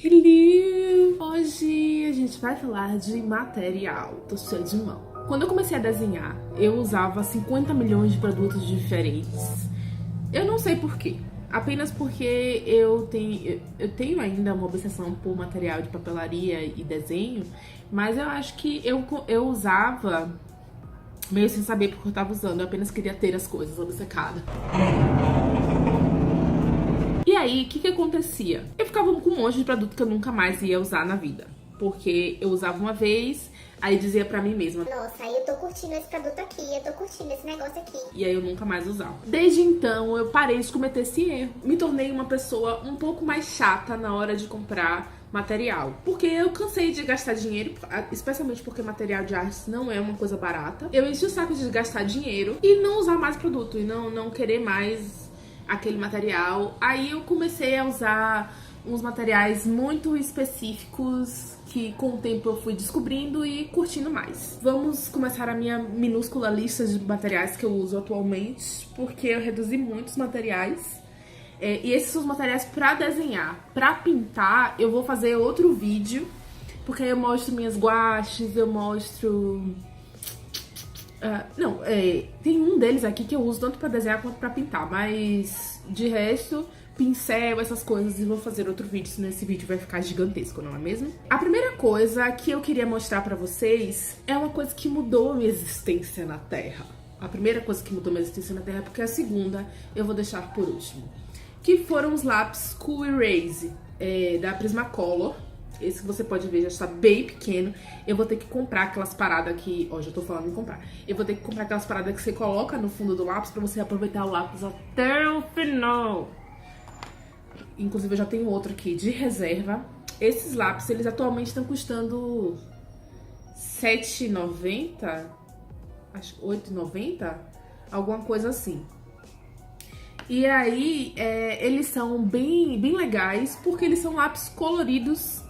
Hello! Hoje a gente vai falar de material, tô cheia de mão. Quando eu comecei a desenhar, eu usava 50 milhões de produtos diferentes. Eu não sei porquê, apenas porque eu tenho ainda uma obsessão por material de papelaria e desenho, mas eu acho que eu usava meio sem saber porque eu tava usando, eu apenas queria ter as coisas obcecada. E aí, o que acontecia? Eu ficava com um monte de produto que eu nunca mais ia usar na vida. Porque eu usava uma vez, aí dizia pra mim mesma: nossa, eu tô curtindo esse produto aqui, eu tô curtindo esse negócio aqui. E aí eu nunca mais usava. Desde então, eu parei de cometer esse erro. Me tornei uma pessoa um pouco mais chata na hora de comprar material. Porque eu cansei de gastar dinheiro, especialmente porque material de arte não é uma coisa barata. Eu enchi o saco de gastar dinheiro e não usar mais produto, e não querer mais aquele material. Aí eu comecei a usar uns materiais muito específicos que com o tempo eu fui descobrindo e curtindo mais. Vamos começar a minha minúscula lista de materiais que eu uso atualmente, porque eu reduzi muitos materiais. E esses são os materiais pra desenhar. Pra pintar, eu vou fazer outro vídeo, porque aí eu mostro minhas guaches, eu mostro... tem um deles aqui que eu uso tanto pra desenhar quanto pra pintar, mas de resto, pincel, essas coisas, e vou fazer outro vídeo, senão esse vídeo vai ficar gigantesco, não é mesmo? A primeira coisa que eu queria mostrar pra vocês é uma coisa que mudou a minha existência na Terra. A primeira coisa que mudou a minha existência na Terra, porque a segunda eu vou deixar por último. Que foram os lápis Cool Erase, da Prismacolor. Esse que você pode ver já está bem pequeno. Eu vou ter que comprar aquelas paradas que... Ó, já tô falando em comprar. Eu vou ter que comprar aquelas paradas que você coloca no fundo do lápis pra você aproveitar o lápis até o final. Inclusive eu já tenho outro aqui de reserva. Esses lápis, eles atualmente estão custando R$7,90? Acho que R$8,90? Alguma coisa assim. E aí, eles são bem legais porque eles são lápis coloridos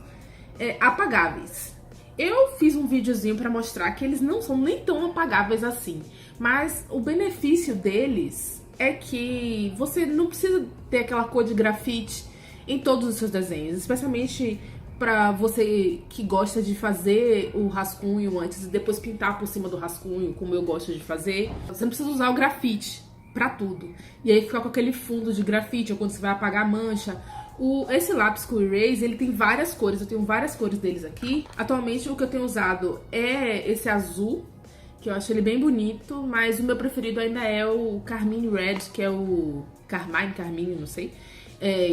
apagáveis. Eu fiz um videozinho pra mostrar que eles não são nem tão apagáveis assim, mas o benefício deles é que você não precisa ter aquela cor de grafite em todos os seus desenhos, especialmente pra você que gosta de fazer o rascunho antes e depois pintar por cima do rascunho, como eu gosto de fazer. Você não precisa usar o grafite pra tudo, e aí fica com aquele fundo de grafite, ou quando você vai apagar a mancha. Esse lápis Cool Erase, ele tem várias cores, eu tenho várias cores deles aqui. Atualmente o que eu tenho usado é esse azul, que eu acho ele bem bonito, mas o meu preferido ainda é o Carmine Red, que é o... Carmine, não sei.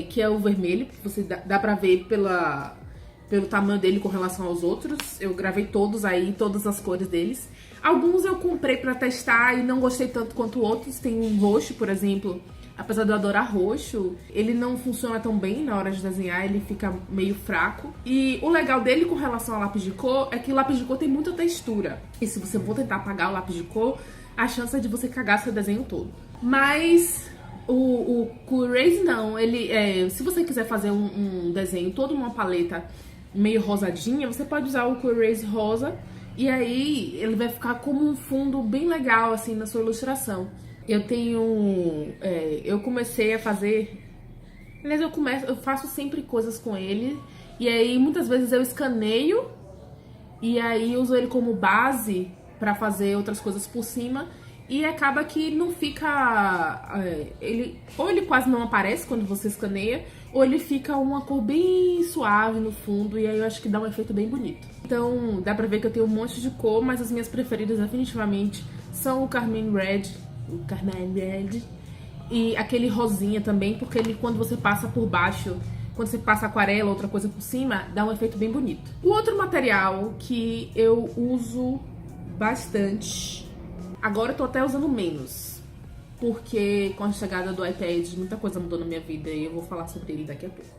Que é o vermelho, que você dá pra ver pelo tamanho dele com relação aos outros. Eu gravei todos aí, todas as cores deles. Alguns eu comprei pra testar e não gostei tanto quanto outros. Tem um roxo, por exemplo. Apesar de eu adorar roxo, ele não funciona tão bem na hora de desenhar, ele fica meio fraco. E o legal dele com relação ao lápis de cor é que o lápis de cor tem muita textura. E se você for tentar apagar o lápis de cor, a chance é de você cagar seu desenho todo. Mas o Cool Erase não, se você quiser fazer um desenho todo numa paleta meio rosadinha, você pode usar o Cool Erase rosa. E aí ele vai ficar como um fundo bem legal assim na sua ilustração. Eu comecei a fazer... Aliás, eu faço sempre coisas com ele. E aí, muitas vezes eu escaneio. E aí, uso ele como base pra fazer outras coisas por cima. E acaba que não fica... ou ele quase não aparece quando você escaneia, ou ele fica uma cor bem suave no fundo. E aí, eu acho que dá um efeito bem bonito. Então, dá pra ver que eu tenho um monte de cor, mas as minhas preferidas definitivamente são o Carmine Red... O Carmine Red e aquele rosinha também, porque ele, quando você passa por baixo, quando você passa aquarela, outra coisa por cima, dá um efeito bem bonito. O outro material que eu uso bastante, agora eu tô até usando menos, porque com a chegada do iPad muita coisa mudou na minha vida e eu vou falar sobre ele daqui a pouco.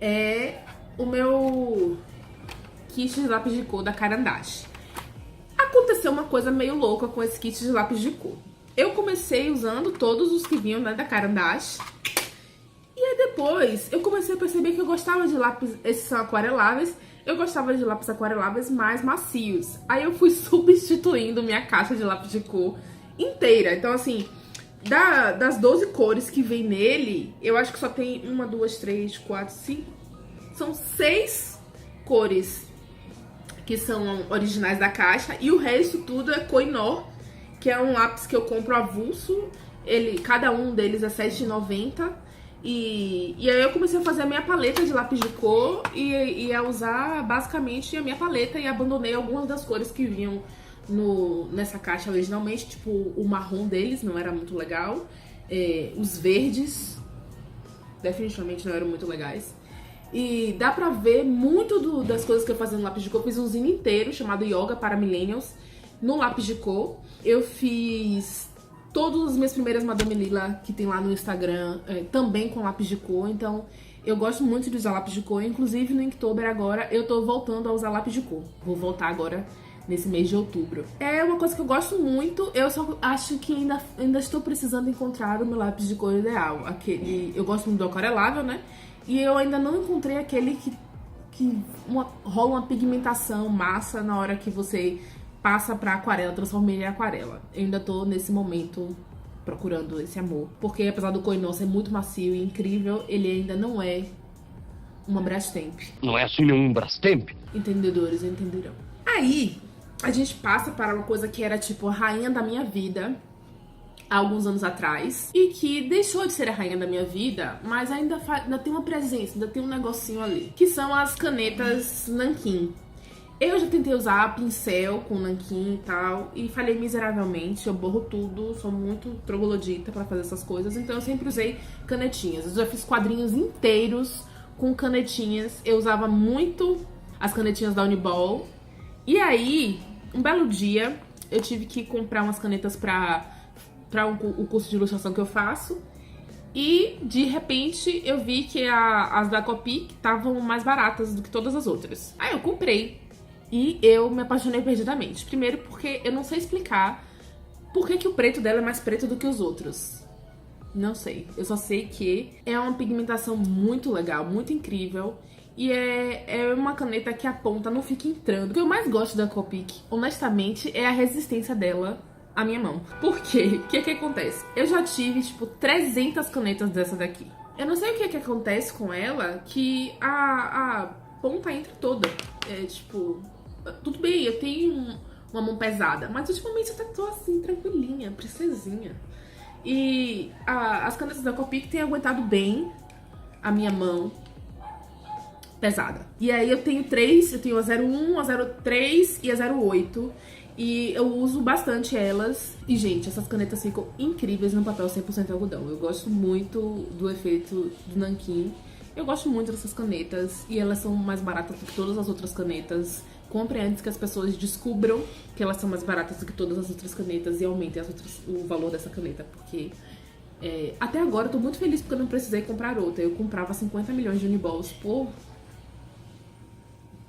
É o meu kit de lápis de cor da Caran d'Ache. Aconteceu uma coisa meio louca com esse kit de lápis de cor. Eu comecei usando todos os que vinham, né, da Caran d'Ache. E aí depois eu comecei a perceber que eu gostava de lápis, esses são aquareláveis, eu gostava de lápis aquareláveis mais macios. Aí eu fui substituindo minha caixa de lápis de cor inteira. Então assim, das 12 cores que vem nele, eu acho que só tem 1, 2, 3, 4, 5... são 6 cores que são originais da caixa e o resto tudo é Koh-i-Noor, que é um lápis que eu compro avulso. Cada um deles é R$7,90. E aí eu comecei a fazer a minha paleta de lápis de cor e a usar basicamente a minha paleta e abandonei algumas das cores que vinham nessa caixa originalmente, tipo o marrom deles não era muito legal, os verdes definitivamente não eram muito legais. E dá pra ver muito das coisas que eu fazia no lápis de cor. Eu fiz um zine inteiro chamado Yoga para Millennials no lápis de cor. Eu fiz todas as minhas primeiras Madame Lila que tem lá no Instagram também com lápis de cor. Então eu gosto muito de usar lápis de cor. Inclusive no Inktober agora eu tô voltando a usar lápis de cor. Vou voltar agora nesse mês de outubro. É uma coisa que eu gosto muito. Eu só acho que ainda estou precisando encontrar o meu lápis de cor ideal. Eu gosto muito do aquarelável, né? E eu ainda não encontrei aquele que rola uma pigmentação massa na hora que você passa pra aquarela, transforma ele em aquarela. Eu ainda tô nesse momento procurando esse amor. Porque apesar do Koh-i-Noor ser muito macio e incrível, ele ainda não é uma Brastemp. Não é assim nenhum Brastemp? Entendedores entenderão. Aí, a gente passa para uma coisa que era tipo a rainha da minha vida há alguns anos atrás e que deixou de ser a rainha da minha vida, mas ainda tem uma presença, ainda tem um negocinho ali, que são as canetas Nankin. Eu já tentei usar pincel com nanquim e tal, e falhei miseravelmente. Eu borro tudo, sou muito troglodita pra fazer essas coisas, então eu sempre usei canetinhas. Eu já fiz quadrinhos inteiros com canetinhas. Eu usava muito as canetinhas da Uniball. E aí, um belo dia, eu tive que comprar umas canetas pra o curso de ilustração que eu faço. E, de repente, eu vi que as da Copic estavam mais baratas do que todas as outras. Aí eu comprei. E eu me apaixonei perdidamente. Primeiro porque eu não sei explicar por que o preto dela é mais preto do que os outros. Não sei. Eu só sei que é uma pigmentação muito legal, muito incrível. E é uma caneta que a ponta não fica entrando. O que eu mais gosto da Copic, honestamente, é a resistência dela à minha mão. Por quê? O que acontece? Eu já tive, tipo, 300 canetas dessa daqui. Eu não sei o que acontece com ela, que a ponta entra toda. Tudo bem, eu tenho uma mão pesada, mas ultimamente eu tô assim, tranquilinha, princesinha. E as canetas da Copic têm aguentado bem a minha mão pesada. E aí eu tenho a 01, a 03 e a 08. E eu uso bastante elas. E, gente, essas canetas ficam incríveis no papel 100% algodão. Eu gosto muito do efeito do nanquim. Eu gosto muito dessas canetas. E elas são mais baratas do que todas as outras canetas. Compre antes que as pessoas descubram que elas são mais baratas do que todas as outras canetas e aumentem o valor dessa caneta. Porque até agora eu tô muito feliz porque eu não precisei comprar outra. Eu comprava 50 milhões de Uniballs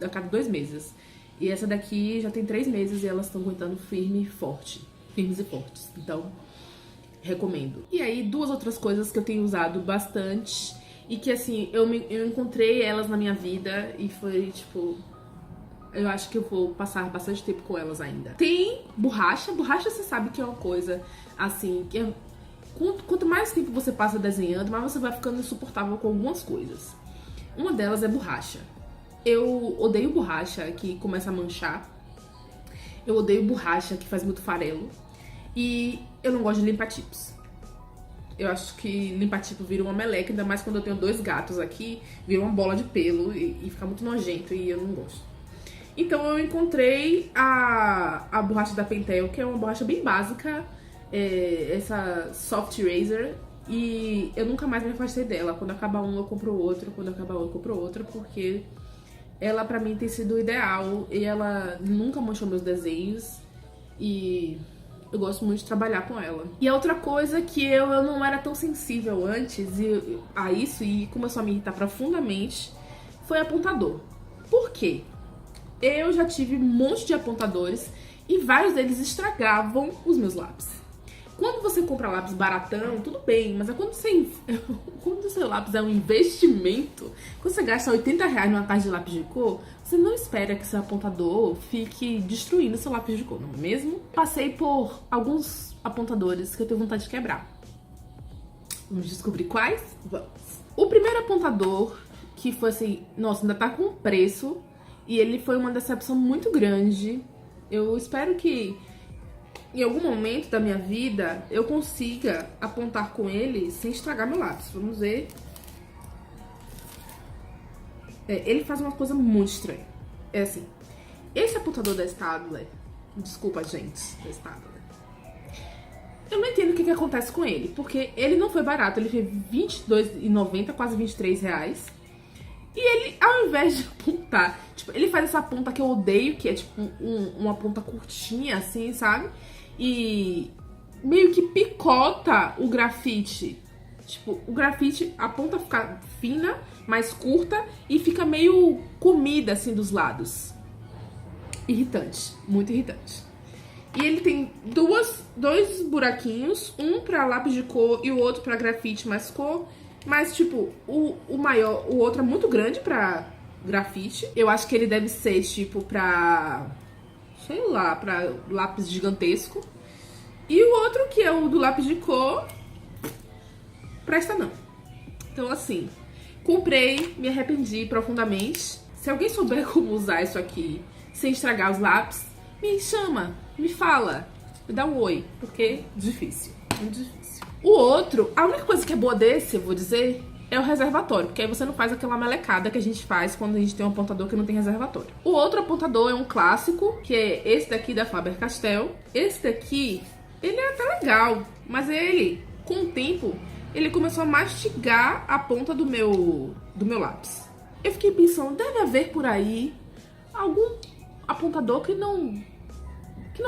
a cada 2 meses. E essa daqui já tem 3 meses e elas estão aguentando firmes e fortes. Então, recomendo. E aí, 2 outras coisas que eu tenho usado bastante e que, assim, eu encontrei elas na minha vida e foi, tipo... Eu acho que eu vou passar bastante tempo com elas ainda. Tem borracha. Borracha, você sabe que é uma coisa, assim, que quanto mais tempo você passa desenhando, mais você vai ficando insuportável com algumas coisas. Uma delas é borracha. Eu odeio borracha que começa a manchar. Eu odeio borracha que faz muito farelo. E eu não gosto de limpa-tipos. Eu acho que limpa-tipo vira uma meleca, ainda mais quando eu tenho 2 gatos aqui, vira uma bola de pelo e fica muito nojento e eu não gosto. Então eu encontrei a borracha da Pentel, que é uma borracha bem básica, essa Soft Razor, e eu nunca mais me afastei dela. Quando acaba um eu compro outro, quando acaba um eu compro outra, porque ela pra mim tem sido ideal e ela nunca manchou meus desenhos e eu gosto muito de trabalhar com ela. E a outra coisa que eu não era tão sensível antes a isso e começou a me irritar profundamente foi apontador. Por quê? Eu já tive um monte de apontadores e vários deles estragavam os meus lápis. Quando você compra lápis baratão, tudo bem, mas quando o seu lápis é um investimento, quando você gasta R$80 numa caixa de lápis de cor, você não espera que seu apontador fique destruindo seu lápis de cor, não é mesmo? Passei por alguns apontadores que eu tenho vontade de quebrar. Vamos descobrir quais? Vamos. O primeiro apontador que foi assim, nossa, ainda tá com preço. E ele foi uma decepção muito grande. Eu espero que em algum momento da minha vida eu consiga apontar com ele sem estragar meu lápis. Vamos ver. Ele faz uma coisa muito estranha. É assim, esse apontador da Staedtler, desculpa, gente, da Staedtler, eu não entendo o que acontece com ele, porque ele não foi barato, ele foi R$22,90, quase R$23. E ele, ao invés de apontar, tipo, ele faz essa ponta que eu odeio, que é tipo uma ponta curtinha, assim, sabe? E meio que picota o grafite. Tipo, o grafite, a ponta fica fina, mais curta e fica meio comida, assim, dos lados. Irritante, muito irritante. E ele tem dois buraquinhos, um pra lápis de cor e o outro pra grafite mais cor. Mas, tipo, o outro é muito grande pra grafite. Eu acho que ele deve ser, tipo, pra, sei lá, pra lápis gigantesco. E o outro, que é o do lápis de cor, presta não. Então, assim, comprei, me arrependi profundamente. Se alguém souber como usar isso aqui sem estragar os lápis, me chama, me fala, me dá um oi, porque difícil, muito difícil. O outro, a única coisa que é boa desse, eu vou dizer, é o reservatório, porque aí você não faz aquela melecada que a gente faz quando a gente tem um apontador que não tem reservatório. O outro apontador é um clássico, que é esse daqui da Faber-Castell. Esse daqui, ele é até legal, mas ele, com o tempo, ele começou a mastigar a ponta do meu lápis. Eu fiquei pensando, deve haver por aí algum apontador que não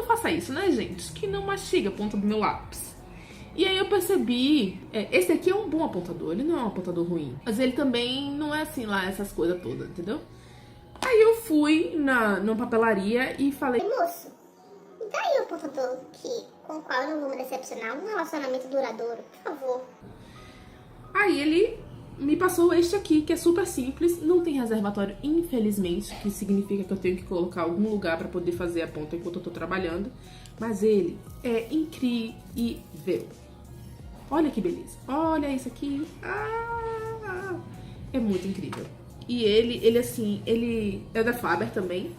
faça isso, né, gente? Que não mastiga a ponta do meu lápis. E aí eu percebi, esse aqui é um bom apontador, ele não é um apontador ruim. Mas ele também não é assim lá, essas coisas todas, entendeu? Aí eu fui numa papelaria e falei... Moço, me dá aí o apontador com o qual eu não vou me decepcionar, um relacionamento duradouro, por favor. Aí ele me passou este aqui, que é super simples, não tem reservatório, infelizmente, que significa que eu tenho que colocar algum lugar pra poder fazer a ponta enquanto eu tô trabalhando. Mas ele é incrível. Olha que beleza. Olha isso aqui. É muito incrível. E ele assim, ele é da Faber também.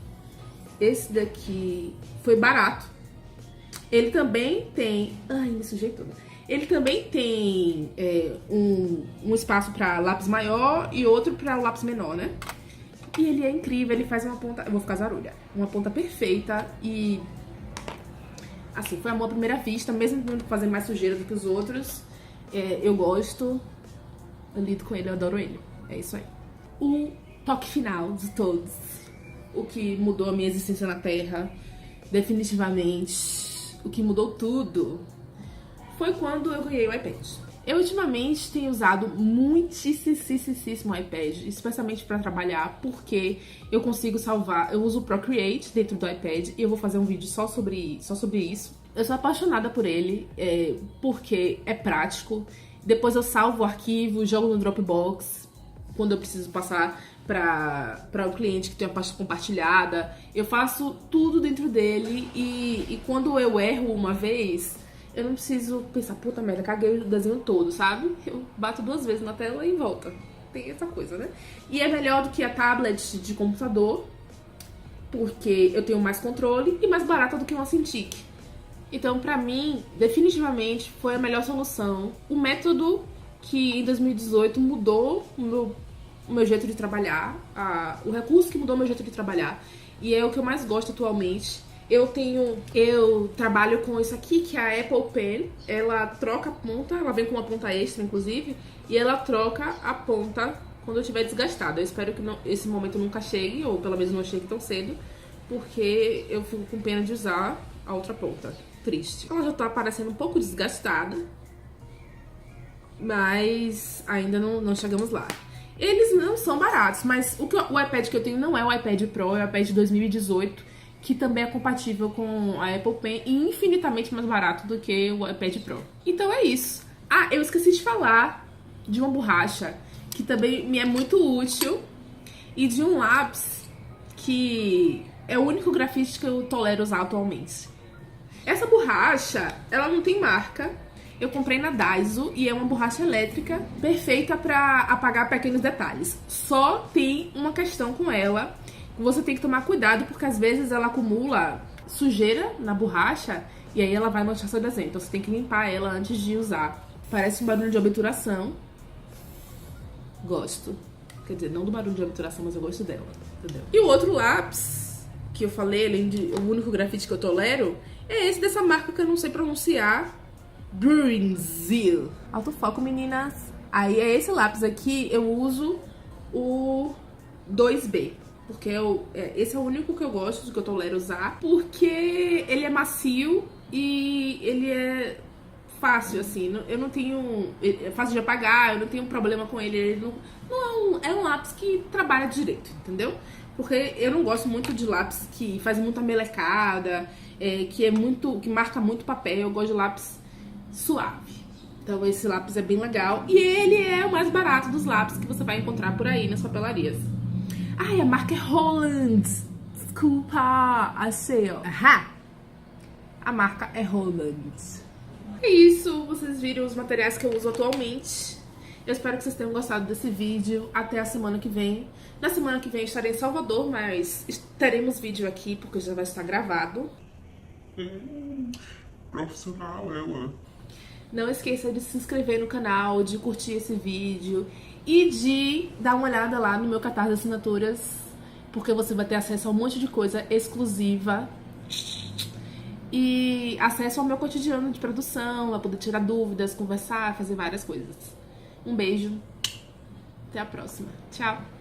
Esse daqui foi barato. Ele também tem... Ai, me sujei toda. Ele também tem um espaço para lápis maior e outro para lápis menor, né? E ele é incrível, ele faz uma ponta... Eu vou ficar zarulha. Uma ponta perfeita e... Assim, foi amor à primeira vista, mesmo tendo que fazer mais sujeira do que os outros. Eu gosto. Eu lido com ele, eu adoro ele. É isso aí. O toque final de todos. O que mudou a minha existência na Terra. Definitivamente. O que mudou tudo. Foi quando eu ganhei o iPad. Eu ultimamente tenho usado muitíssimo o iPad, especialmente para trabalhar, porque eu consigo salvar, eu uso o Procreate dentro do iPad e eu vou fazer um vídeo só sobre isso. Eu sou apaixonada por ele, porque é prático. Depois eu salvo o arquivo, jogo no Dropbox, quando eu preciso passar para o cliente que tem a pasta compartilhada. Eu faço tudo dentro dele e quando eu erro uma vez... Eu não preciso pensar, puta merda, caguei o desenho todo, sabe? Eu bato 2 vezes na tela e volta. Tem essa coisa, né? E é melhor do que a tablet de computador, porque eu tenho mais controle e mais barata do que uma Cintiq. Então, pra mim, definitivamente foi a melhor solução. O método que em 2018 mudou o meu jeito de trabalhar, o recurso que mudou o meu jeito de trabalhar, e é o que eu mais gosto atualmente. Eu trabalho com isso aqui, que é a Apple Pen. Ela troca a ponta, ela vem com uma ponta extra, inclusive, e ela troca a ponta quando eu estiver desgastada. Eu espero que esse momento nunca chegue, ou pelo menos não chegue tão cedo, porque eu fico com pena de usar a outra ponta. Triste. Ela já tá parecendo um pouco desgastada, mas ainda não chegamos lá. Eles não são baratos, mas o iPad que eu tenho não é o iPad Pro, é o iPad de 2018, que também é compatível com a Apple Pen e infinitamente mais barato do que o iPad Pro. Então é isso. Eu esqueci de falar de uma borracha que também me é muito útil e de um lápis que é o único grafite que eu tolero usar atualmente. Essa borracha, ela não tem marca Eu comprei na Daiso e é uma borracha elétrica perfeita pra apagar pequenos detalhes. Só tem uma questão com ela, você tem que tomar cuidado porque às vezes ela acumula sujeira na borracha e aí ela vai manchar seu desenho. Então você tem que limpar ela antes de usar. Parece um barulho de obturação. Gosto. Quer dizer, não do barulho de obturação, mas eu gosto dela, entendeu? E o outro lápis que eu falei, além de o único grafite que eu tolero, é esse dessa marca que eu não sei pronunciar. Bruinzeel. Autofoco, meninas. Aí é esse lápis aqui, eu uso o 2B. Porque esse é o único que eu gosto, que eu tolero usar. Porque ele é macio e ele é fácil, assim. Eu não tenho... É fácil de apagar, eu não tenho problema com ele. Ele não é um lápis que trabalha direito, entendeu? Porque eu não gosto muito de lápis que faz muita melecada, que marca muito papel. Eu gosto de lápis suave. Então esse lápis é bem legal. E ele é o mais barato dos lápis que você vai encontrar por aí nas papelarias. Ai, a marca é Holland. Desculpa. Achei, ó. Ahá. A marca é Holland. É isso. Vocês viram os materiais que eu uso atualmente. Eu espero que vocês tenham gostado desse vídeo. Até a semana que vem. Na semana que vem eu estarei em Salvador, mas teremos vídeo aqui porque já vai estar gravado. Profissional ela. Não esqueça de se inscrever no canal, de curtir esse vídeo e de dar uma olhada lá no meu catarse de assinaturas, porque você vai ter acesso a um monte de coisa exclusiva e acesso ao meu cotidiano de produção, a poder tirar dúvidas, conversar, fazer várias coisas. Um beijo, até a próxima. Tchau!